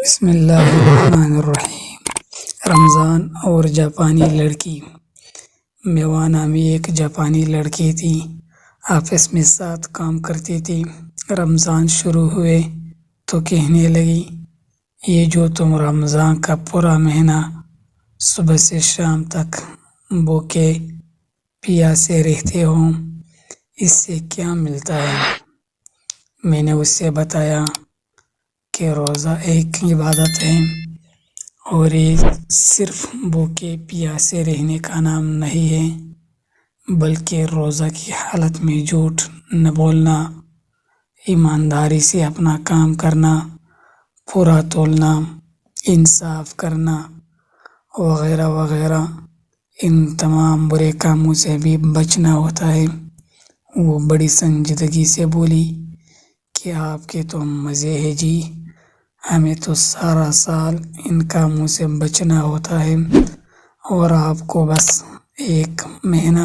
بسم اللہ الرحمن الرحیم۔ رمضان اور جاپانی لڑکی۔ میوا نامی ایک جاپانی لڑکی تھی، آفس میں ساتھ کام کرتی تھی۔ رمضان شروع ہوئے تو کہنے لگی، یہ جو تم رمضان کا پورا مہینہ صبح سے شام تک بھوکے پیاسے رہتے ہو، اس سے کیا ملتا ہے؟ میں نے اس سے بتایا کہ روزہ ایک عبادت ہے اور یہ صرف بھوکے پیاسے رہنے کا نام نہیں ہے، بلکہ روزہ کی حالت میں جھوٹ نہ بولنا، ایمانداری سے اپنا کام کرنا، پورا تولنا، انصاف کرنا وغیرہ وغیرہ، ان تمام برے کاموں سے بھی بچنا ہوتا ہے۔ وہ بڑی سنجیدگی سے بولی کہ آپ کے تو مزے ہے جی، ہمیں تو سارا سال ان کاموں سے بچنا ہوتا ہے اور آپ کو بس ایک مہینہ